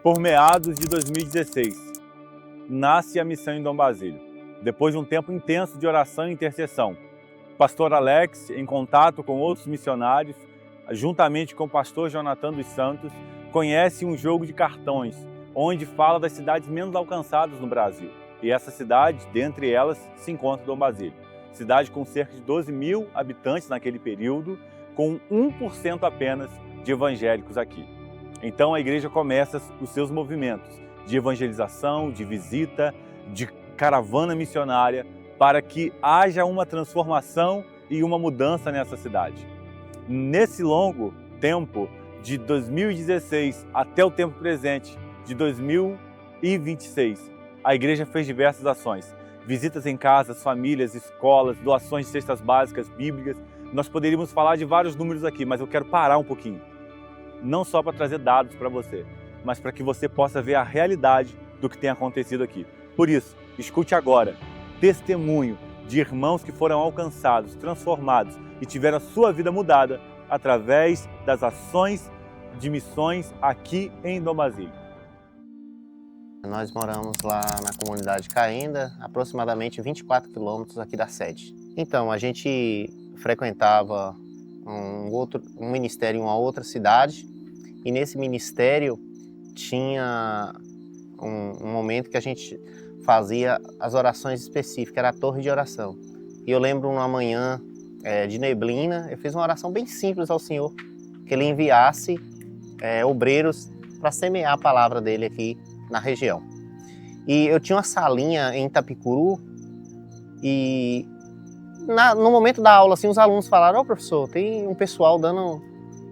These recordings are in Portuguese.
Por meados de 2016, nasce a missão em Dom Basílio. Depois de um tempo intenso de oração e intercessão, o pastor Alex, em contato com outros missionários, juntamente com o pastor Jonathan dos Santos, conhece um jogo de cartões, onde fala das cidades menos alcançadas no Brasil. E essa cidade, dentre elas, se encontra Dom Basílio. Cidade com cerca de 12 mil habitantes naquele período, com 1% apenas de evangélicos aqui. Então a igreja começa os seus movimentos de evangelização, de visita, de caravana missionária, para que haja uma transformação e uma mudança nessa cidade. Nesse longo tempo, de 2016 até o tempo presente, de 2026, a igreja fez diversas ações. Visitas em casas, famílias, escolas, doações de cestas básicas, bíblicas. Nós poderíamos falar de vários números aqui, mas eu quero parar um pouquinho. Não só para trazer dados para você, mas para que você possa ver a realidade do que tem acontecido aqui. Por isso, escute agora testemunho de irmãos que foram alcançados, transformados e tiveram a sua vida mudada através das ações de missões aqui em Dom Basílio. Nós moramos lá na comunidade Caenda, aproximadamente 24 quilômetros aqui da sede. Então, a gente frequentava um ministério em uma outra cidade, e nesse ministério tinha um momento que a gente fazia as orações específicas, era a torre de oração. E eu lembro uma manhã de neblina, eu fiz uma oração bem simples ao Senhor, que Ele enviasse obreiros para semear a palavra dele aqui na região. E eu tinha uma salinha em Itapicuru, e no momento da aula, assim, os alunos falaram: "Ô professor, tem um pessoal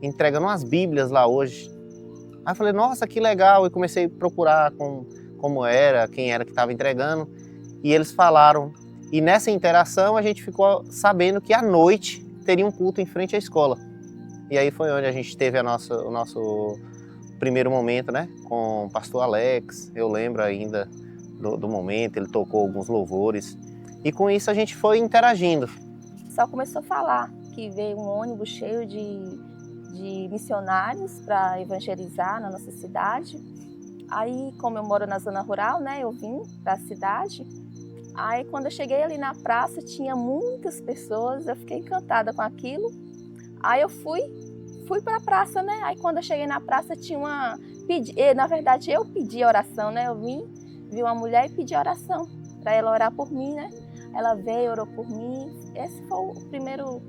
entregando umas bíblias lá hoje." Aí eu falei: "Nossa, que legal." E comecei a procurar como era, quem era que estava entregando. E eles falaram. E nessa interação a gente ficou sabendo que à noite teria um culto em frente à escola. E aí foi onde a gente teve o nosso primeiro momento, né, com o pastor Alex. Eu lembro ainda do momento, ele tocou alguns louvores. E com isso a gente foi interagindo. Só começou a falar que veio um ônibus cheio de missionários para evangelizar na nossa cidade. Aí, como eu moro na zona rural, né, eu vim para a cidade. Aí, quando eu cheguei ali na praça, tinha muitas pessoas, eu fiquei encantada com aquilo. Aí eu fui para a praça, né? Aí, quando eu cheguei na praça, tinha na verdade, eu pedi oração, né? Eu vi uma mulher e pedi oração para ela orar por mim, né? Ela veio, orou por mim. Esse foi o primeiro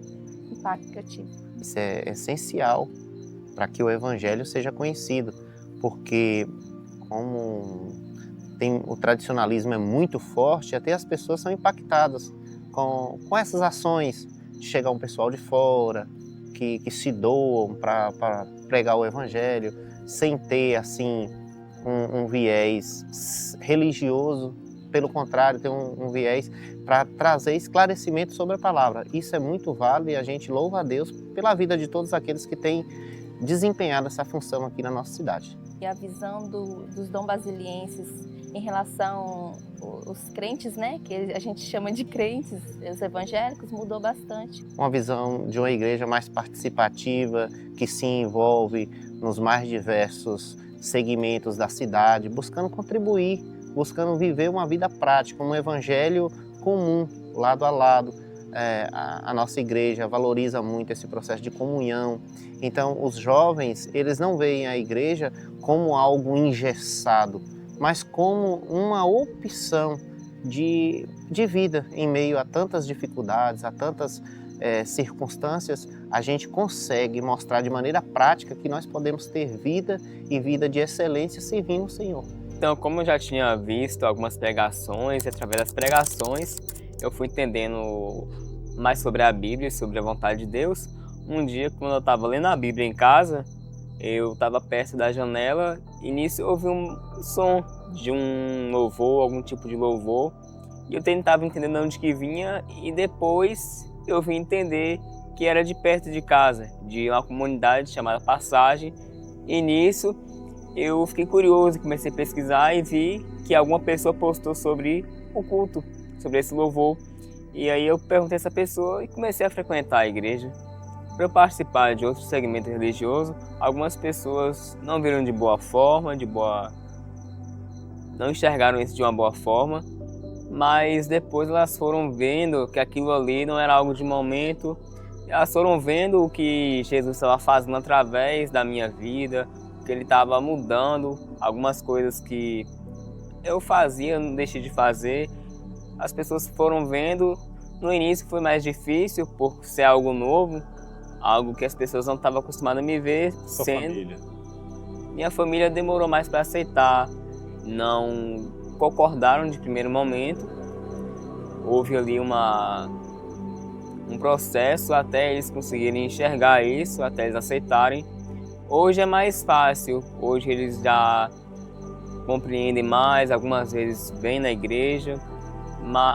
impacto que eu tive. Isso é essencial para que o evangelho seja conhecido, porque como o tradicionalismo é muito forte, até as pessoas são impactadas com essas ações de chegar um pessoal de fora, que se doam para pregar o evangelho, sem ter assim um viés religioso. Pelo contrário, tem um viés para trazer esclarecimento sobre a palavra. Isso é muito válido e a gente louva a Deus pela vida de todos aqueles que têm desempenhado essa função aqui na nossa cidade. E a visão dos dombasilienses em relação aos crentes, né, que a gente chama de crentes, os evangélicos, mudou bastante. Uma visão de uma igreja mais participativa, que se envolve nos mais diversos segmentos da cidade, buscando contribuir, buscando viver uma vida prática, um evangelho comum, lado a lado. A nossa igreja valoriza muito esse processo de comunhão. Então, os jovens, eles não veem a igreja como algo engessado, mas como uma opção de vida. Em meio a tantas dificuldades, a tantas circunstâncias, a gente consegue mostrar de maneira prática que nós podemos ter vida e vida de excelência servindo o Senhor. Então, como eu já tinha visto algumas pregações, através das pregações, eu fui entendendo mais sobre a Bíblia e sobre a vontade de Deus. Um dia, quando eu estava lendo a Bíblia em casa, eu estava perto da janela e nisso eu ouvi um som de um louvor, algum tipo de louvor. E eu tentava entender de onde que vinha e depois eu vim entender que era de perto de casa, de uma comunidade chamada Passagem. E nisso eu fiquei curioso, comecei a pesquisar e vi que alguma pessoa postou sobre o culto, sobre esse louvor. E aí eu perguntei a essa pessoa e comecei a frequentar a igreja. para eu participar de outro segmento religioso, algumas pessoas não viram de boa forma, não enxergaram isso de uma boa forma, mas depois elas foram vendo que aquilo ali não era algo de momento, elas foram vendo o que Jesus estava fazendo através da minha vida, que Ele estava mudando algumas coisas que eu fazia, não deixei de fazer. As pessoas foram vendo, no início foi mais difícil por ser algo novo, algo que as pessoas não estavam acostumadas a me ver Sua sendo. família. Minha família demorou mais para aceitar, não concordaram de primeiro momento. Houve ali um processo até eles conseguirem enxergar isso, até eles aceitarem. Hoje é mais fácil, hoje eles já compreendem mais, algumas vezes vêm na igreja,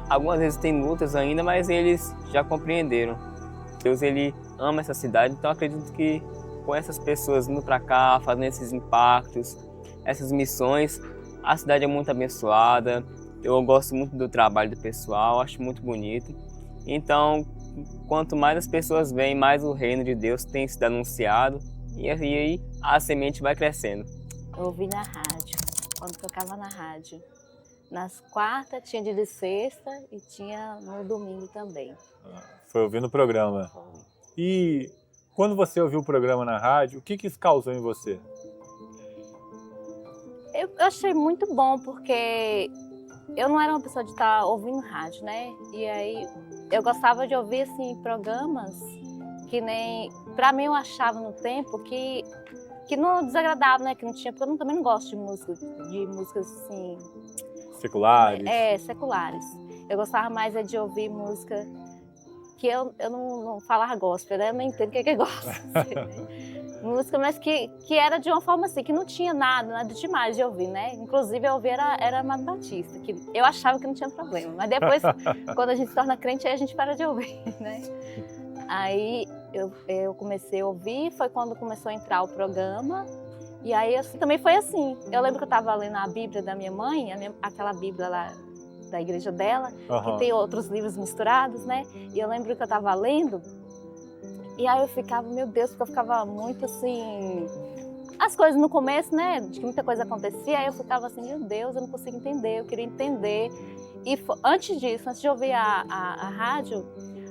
algumas vezes tem lutas ainda, mas eles já compreenderam. Deus, Ele ama essa cidade, então acredito que com essas pessoas indo para cá, fazendo esses impactos, essas missões, a cidade é muito abençoada. Eu gosto muito do trabalho do pessoal, acho muito bonito. Então, quanto mais as pessoas veem, mais o reino de Deus tem sido anunciado e aí a semente vai crescendo. Eu ouvi na rádio, quando tocava na rádio. Nas quartas, tinha dia de sexta e tinha no domingo também. Foi ouvindo o programa. E quando você ouviu o programa na rádio, o que isso causou em você? Eu achei muito bom, porque eu não era uma pessoa de estar ouvindo rádio, né? E aí eu gostava de ouvir assim, programas que nem... Pra mim eu achava no tempo que não desagradava, né? Que não tinha, porque eu também não gosto de músicas assim... Seculares? Seculares. Eu gostava mais de ouvir música que eu não falava gospel, né? Eu não entendo o que é gospel. Música, mas que era de uma forma assim, que não tinha nada demais de ouvir, né? Inclusive, eu ouvir era Amado Batista, que eu achava que não tinha problema. Mas depois, quando a gente se torna crente, aí a gente para de ouvir, né? Aí eu comecei a ouvir, foi quando começou a entrar o programa. E aí também foi assim. Eu lembro que eu estava lendo a Bíblia da minha mãe, aquela Bíblia lá da igreja dela, que tem outros livros misturados, né? E eu lembro que eu estava lendo, e aí eu ficava, meu Deus, porque eu ficava muito assim... As coisas no começo, né, de que muita coisa acontecia, aí eu ficava assim, meu Deus, eu não consigo entender, eu queria entender. E antes disso, antes de ouvir a rádio,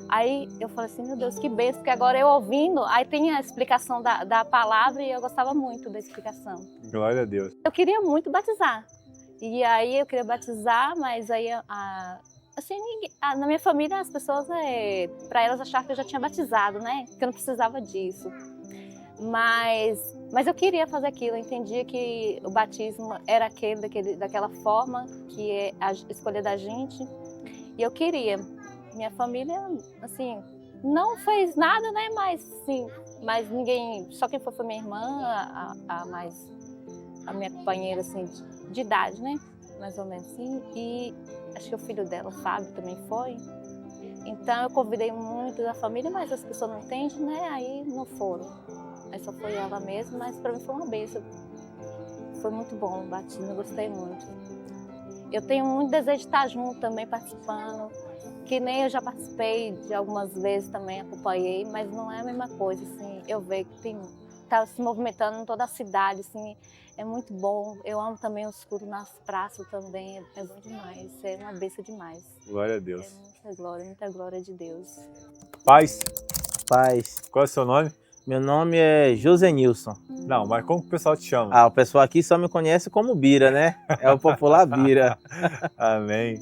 aí eu falei assim, meu Deus, que bênção, porque agora eu ouvindo, aí tem a explicação da palavra e eu gostava muito da explicação. Glória a Deus. Eu queria muito batizar. E aí eu queria batizar, mas aí assim, na minha família as pessoas, para elas achavam que eu já tinha batizado, né? Que eu não precisava disso. Mas eu queria fazer aquilo, eu entendia que o batismo era daquela forma, que é a escolha da gente. E eu queria. Minha família, assim, não fez nada, né? Mas ninguém, só quem foi minha irmã, a minha companheira, assim, de idade, né? Mais ou menos assim. E acho que o filho dela, o Fábio, também foi. Então eu convidei muito da família, mas as pessoas não entendem, né? Aí não foram. Aí só foi ela mesma, mas para mim foi uma bênção. Foi muito bom o batismo, eu gostei muito. Eu tenho muito desejo de estar junto também, participando. Que nem eu já participei de algumas vezes também, acompanhei, mas não é a mesma coisa, assim. Eu vejo que tá se movimentando em toda a cidade, assim, é muito bom. Eu amo também os cultos nas praças também, é bom demais, é uma bênção demais. Glória a Deus. É muita glória de Deus. Paz, Paz, qual é o seu nome? meu nome é José Nilson. Não, mas como que o pessoal te chama? O pessoal aqui só me conhece como Bira, né? É o popular Bira. Amém.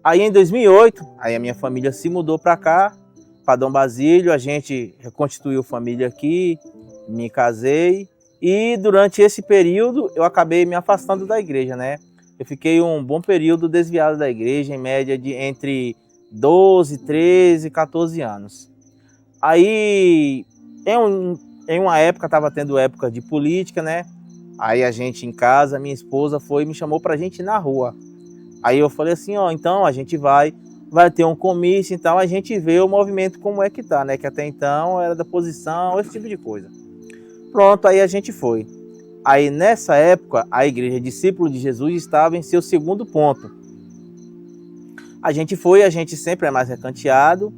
Aí em 2008, aí a minha família se mudou para cá, para Dom Basílio, a gente reconstituiu família aqui, me casei e durante esse período eu acabei me afastando da igreja, né? Eu fiquei um bom período desviado da igreja, em média de entre 12, 13, 14 anos. Aí, em uma época, estava tendo época de política, né? Aí a gente em casa, minha esposa foi e me chamou pra gente ir na rua. Aí eu falei assim, então a gente vai ter um comício, então a gente vê o movimento como é que tá, né? Que até então era da posição, esse tipo de coisa. Pronto, aí a gente foi. Aí nessa época, a igreja Discípulo de Jesus estava em seu segundo ponto. A gente foi, a gente sempre é mais recanteado.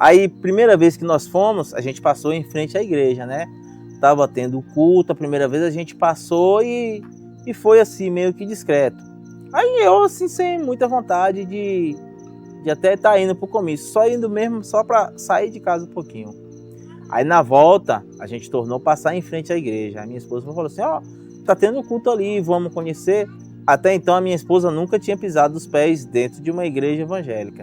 Aí, primeira vez que nós fomos, a gente passou em frente à igreja, né? Tava tendo culto, a primeira vez a gente passou e foi assim, meio que discreto. Aí eu, assim, sem muita vontade de até estar indo pro comício, só indo mesmo, só para sair de casa um pouquinho. Aí na volta, a gente tornou passar em frente à igreja. A minha esposa falou assim, ó, tá tendo culto ali, vamos conhecer. Até então a minha esposa nunca tinha pisado os pés dentro de uma igreja evangélica.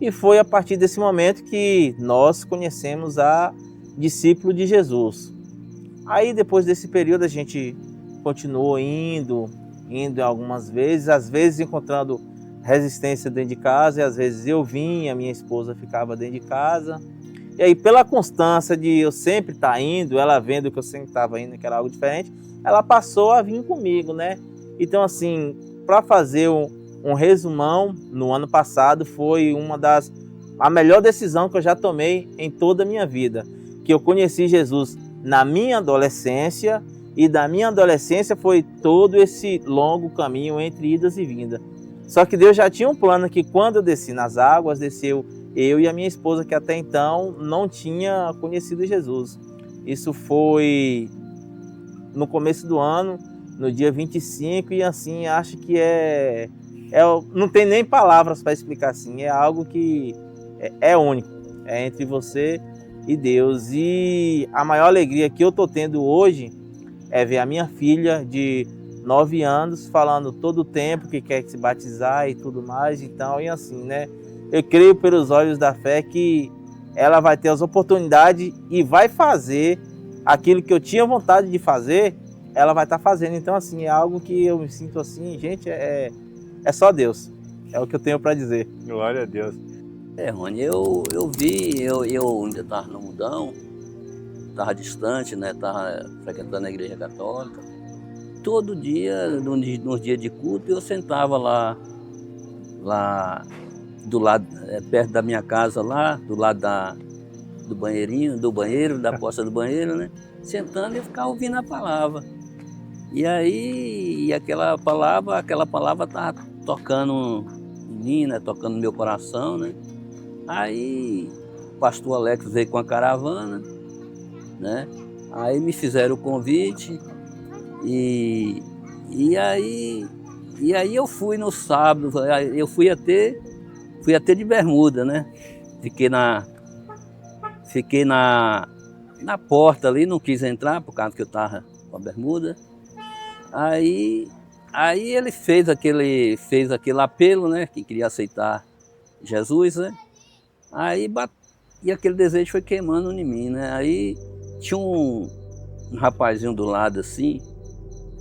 E foi a partir desse momento que nós conhecemos a discípulo de Jesus. Aí depois desse período a gente continuou indo algumas vezes, às vezes encontrando resistência dentro de casa, e às vezes eu vinha, a minha esposa ficava dentro de casa. E aí pela constância de eu sempre estar indo, ela vendo que eu sempre estava indo, que era algo diferente, ela passou a vir comigo, né? Então assim, para fazer um resumão, no ano passado foi a melhor decisão que eu já tomei em toda a minha vida, que eu conheci Jesus na minha adolescência, e da minha adolescência foi todo esse longo caminho entre idas e vindas. Só que Deus já tinha um plano que quando eu desci nas águas, desceu eu e a minha esposa, que até então não tinha conhecido Jesus. Isso foi no começo do ano, no dia 25, e assim, acho que não tem nem palavras para explicar assim, é algo que é único, é entre você e Deus. E a maior alegria que eu estou tendo hoje é ver a minha filha de 9 anos falando todo o tempo que quer se batizar e tudo mais. Então, e assim, né? Eu creio pelos olhos da fé que ela vai ter as oportunidades e vai fazer aquilo que eu tinha vontade de fazer, ela vai estar fazendo. Então, assim, é algo que eu me sinto assim, gente, é só Deus. É o que eu tenho para dizer. Glória a Deus. Rony, eu vi, eu ainda estava no mundão, estava distante, né? Estava frequentando a igreja católica. Todo dia, nos dias de culto, eu sentava lá do lado, perto da minha casa, lá, do lado do banheiro, da porta do banheiro, né? Sentando e ficava ouvindo a palavra. E aí, aquela palavra estava tocando em mim, né? Tocando no meu coração, né? Aí, o pastor Alex veio com a caravana, né? Aí me fizeram o convite e aí eu fui no sábado, eu fui até de bermuda, né? Fiquei na porta ali, não quis entrar por causa que eu estava com a bermuda. Aí ele fez aquele apelo, né? Que queria aceitar Jesus, né? E aquele desejo foi queimando em mim, né? Aí tinha um rapazinho do lado assim,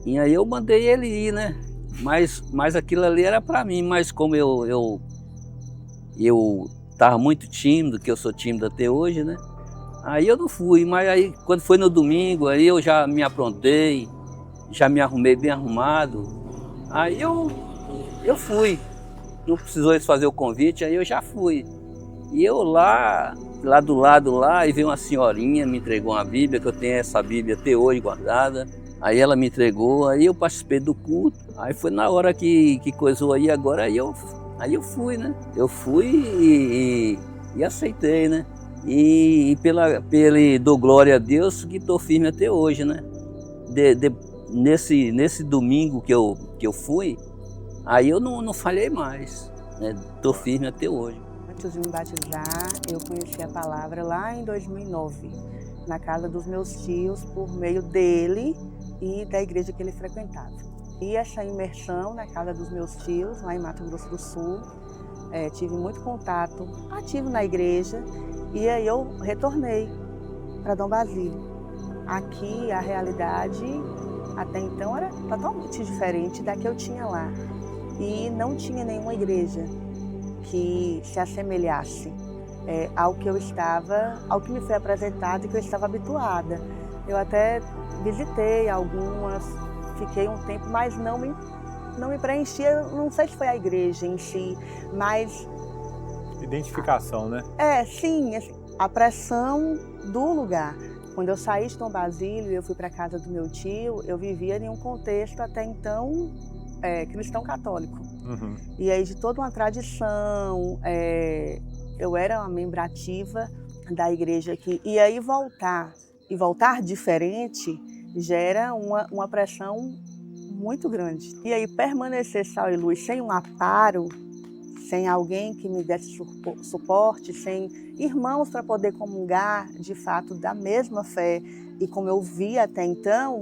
e aí eu mandei ele ir, né? Mas aquilo ali era para mim, mas como eu estava muito tímido, que eu sou tímido até hoje, né? Aí eu não fui, mas aí quando foi no domingo, aí eu já me aprontei, já me arrumei bem arrumado, aí eu fui. Não precisou eles fazer o convite, aí eu já fui. E eu lá do lado lá, e veio uma senhorinha, me entregou uma Bíblia, que eu tenho essa Bíblia até hoje guardada. Aí ela me entregou, aí eu participei do culto. Aí foi na hora que coisou aí agora, aí eu fui, né? Eu fui e aceitei, né? E dou glória a Deus que estou firme até hoje, né? Nesse domingo que eu fui, aí eu não falhei mais, né? Estou firme até hoje. Antes de me batizar, eu conheci a palavra lá em 2009, na casa dos meus tios, por meio dele e da igreja que ele frequentava. E essa imersão na casa dos meus tios, lá em Mato Grosso do Sul, tive muito contato ativo na igreja, e aí eu retornei para Dom Basílio. Aqui a realidade até então era totalmente diferente da que eu tinha lá, e não tinha nenhuma igreja que se assemelhasse ao que me foi apresentado e que eu estava habituada. Eu até visitei algumas, fiquei um tempo, mas não me preenchia, não sei se foi a igreja em si, mas... Identificação, né? Sim, assim, a pressão do lugar. Quando eu saí de Dom Basílio e eu fui para a casa do meu tio, eu vivia em um contexto até então cristão católico. Uhum. E aí de toda uma tradição eu era uma membro ativa da igreja aqui. E aí voltar diferente gera uma pressão muito grande. E aí permanecer sal e luz sem um aparo, sem alguém que me desse suporte, sem irmãos para poder comungar de fato da mesma fé. E como eu via até então,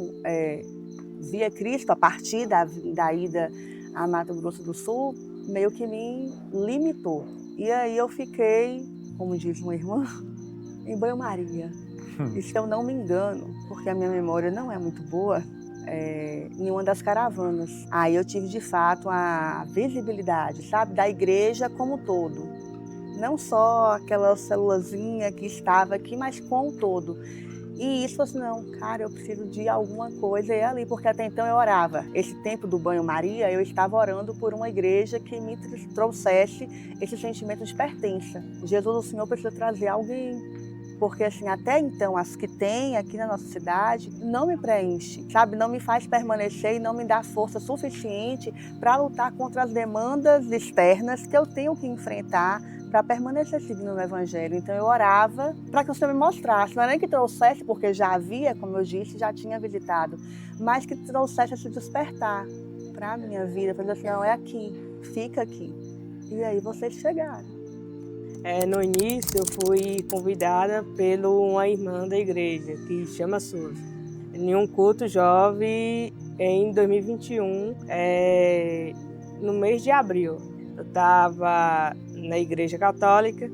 via Cristo a partir da ida a Mato Grosso do Sul, meio que me limitou. E aí eu fiquei, como diz uma irmã, em banho-maria. E se eu não me engano, porque a minha memória não é muito boa, em uma das caravanas. Aí eu tive de fato a visibilidade, sabe, da igreja como um todo. Não só aquela célulazinha que estava aqui, mas com o todo. E isso assim, não, cara, eu preciso de alguma coisa e ali, porque até então eu orava. Esse tempo do banho-maria, eu estava orando por uma igreja que me trouxesse esse sentimento de pertença. Jesus, o Senhor precisa trazer alguém. Porque assim, até então, as que tem aqui na nossa cidade não me preenche, sabe? Não me faz permanecer e não me dá força suficiente para lutar contra as demandas externas que eu tenho que enfrentar para permanecer seguindo no Evangelho. Então eu orava para que o Senhor me mostrasse, não era nem que trouxesse, porque já havia, como eu disse, já tinha visitado, mas que trouxesse esse despertar para a minha vida, para dizer assim, não, é aqui, fica aqui. E aí vocês chegaram. No início eu fui convidada por uma irmã da igreja, que chama Souza, em um culto jovem em 2021, no mês de abril. Eu estava na igreja católica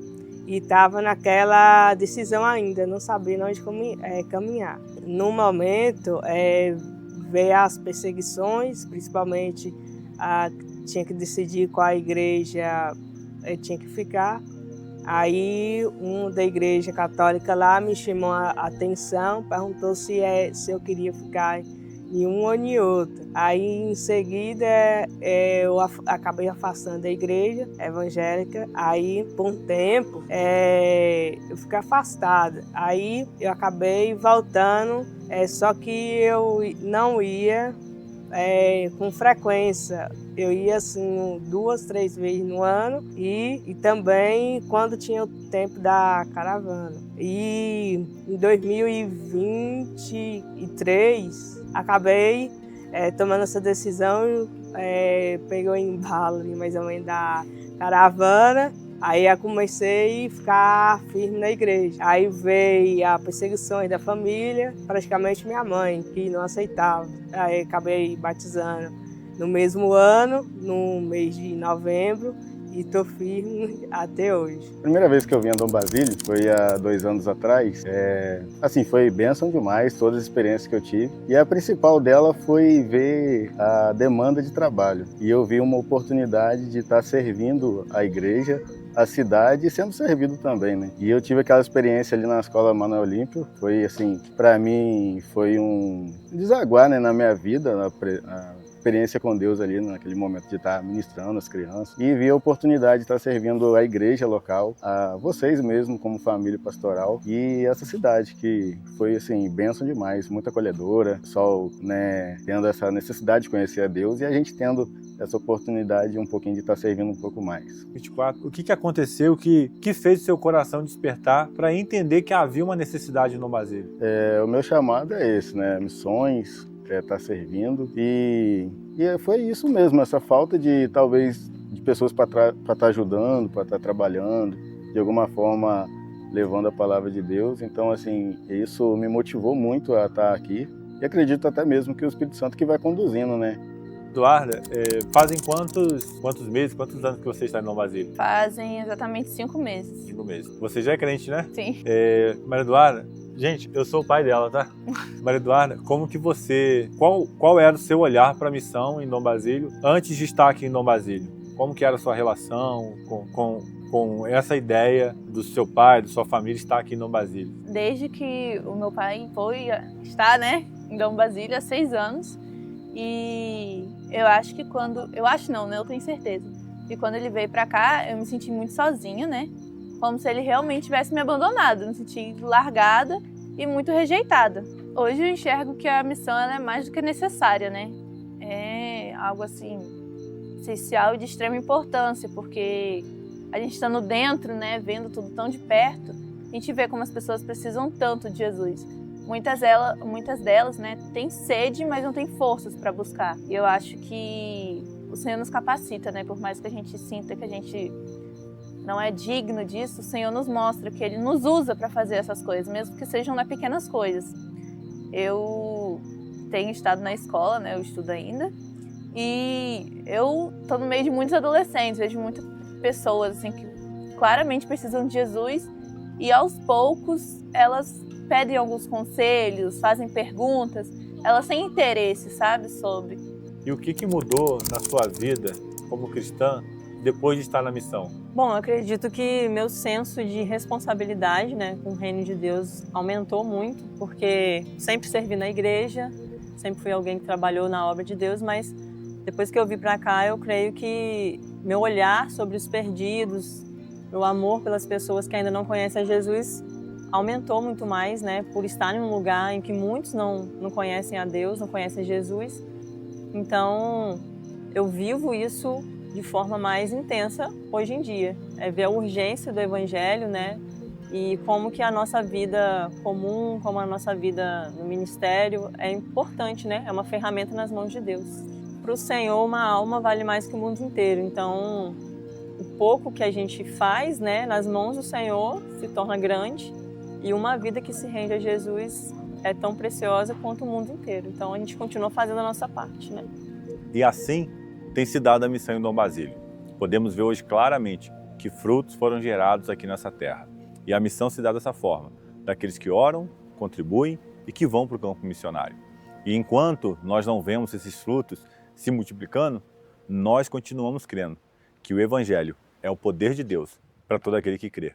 e estava naquela decisão ainda, não sabia onde caminhar. No momento, veio as perseguições, principalmente tinha que decidir qual igreja tinha que ficar. Aí um da igreja católica lá me chamou a atenção, perguntou se eu queria ficar em um ou em outro. Aí em seguida eu acabei afastando da igreja evangélica. Aí por um tempo eu fiquei afastada. Aí eu acabei voltando, só que eu não ia com frequência. Eu ia assim 2, 3 vezes no ano e também quando tinha o tempo da caravana. E em 2023 acabei tomando essa decisão, pegou em embalo ali, mais ou menos da caravana. Aí eu comecei a ficar firme na igreja. Aí veio a perseguição da família, praticamente minha mãe, que não aceitava. Aí acabei batizando no mesmo ano, no mês de novembro, e estou firme até hoje. A primeira vez que eu vim a Dom Basílio foi há 2 anos atrás. Foi bênção demais todas as experiências que eu tive. E a principal dela foi ver a demanda de trabalho. E eu vi uma oportunidade de estar servindo a igreja, a cidade e sendo servido também, né? E eu tive aquela experiência ali na escola Manuel Olímpio. Foi assim, para mim foi um desaguar, né, na minha vida, a experiência com Deus ali naquele momento de estar ministrando as crianças e vi a oportunidade de estar servindo a igreja local, a vocês mesmo como família pastoral e essa cidade que foi assim bênção demais, muito acolhedora, pessoal, né, tendo essa necessidade de conhecer a Deus e a gente tendo essa oportunidade um pouquinho de estar servindo um pouco mais. 24. O que aconteceu, o que fez o seu coração despertar para entender que havia uma necessidade no Basílio? O meu chamado é esse, né? Missões, estar servindo e foi isso mesmo, essa falta de talvez de pessoas para estar ajudando, para estar trabalhando, de alguma forma levando a palavra de Deus. Então assim, isso me motivou muito a estar aqui e acredito até mesmo que o Espírito Santo que vai conduzindo, né? Eduarda, fazem quantos meses, quantos anos que você está no Basílio? Fazem exatamente 5 meses. 5 meses. Você já é crente, né? Sim. Maria Eduarda, gente, eu sou o pai dela, tá? Maria Eduarda, como que você... Qual era o seu olhar para a missão em Dom Basílio antes de estar aqui em Dom Basílio? Como que era a sua relação com essa ideia do seu pai, da sua família estar aqui em Dom Basílio? Desde que o meu pai está, né, em Dom Basílio há 6 anos. E eu acho que eu tenho certeza. E quando ele veio para cá, eu me senti muito sozinha, né? Como se ele realmente tivesse me abandonado. Me senti largada e muito rejeitada. Hoje eu enxergo que a missão ela é mais do que necessária, né? É algo assim essencial e de extrema importância, porque a gente estando dentro, né, vendo tudo tão de perto, a gente vê como as pessoas precisam tanto de Jesus. Muitas delas, né, têm sede, mas não têm forças para buscar. E eu acho que o Senhor nos capacita, né, por mais que a gente sinta que a gente não é digno disso, o Senhor nos mostra que Ele nos usa para fazer essas coisas, mesmo que sejam pequenas coisas. Eu tenho estado na escola, né, eu estudo ainda, e eu estou no meio de muitos adolescentes, vejo muitas pessoas assim, que claramente precisam de Jesus, e aos poucos elas pedem alguns conselhos, fazem perguntas, elas têm interesse, sabe, sobre. E o que mudou na sua vida como cristã depois de estar na missão? Bom, eu acredito que meu senso de responsabilidade, né, com o reino de Deus aumentou muito, porque sempre servi na igreja, sempre fui alguém que trabalhou na obra de Deus, mas depois que eu vim para cá, eu creio que meu olhar sobre os perdidos, meu amor pelas pessoas que ainda não conhecem a Jesus aumentou muito mais, né, por estar em um lugar em que muitos não conhecem a Deus, não conhecem Jesus. Então, eu vivo isso de forma mais intensa hoje em dia. É ver a urgência do Evangelho, né, e como que a nossa vida comum, como a nossa vida no ministério é importante, né, é uma ferramenta nas mãos de Deus. Para o Senhor, uma alma vale mais que o mundo inteiro. Então, o pouco que a gente faz, né, nas mãos do Senhor se torna grande. E uma vida que se rende a Jesus é tão preciosa quanto o mundo inteiro. Então a gente continua fazendo a nossa parte, né? E assim tem se dado a missão em Dom Basílio. Podemos ver hoje claramente que frutos foram gerados aqui nessa terra. E a missão se dá dessa forma, daqueles que oram, contribuem e que vão para o campo missionário. E enquanto nós não vemos esses frutos se multiplicando, nós continuamos crendo que o Evangelho é o poder de Deus para todo aquele que crê.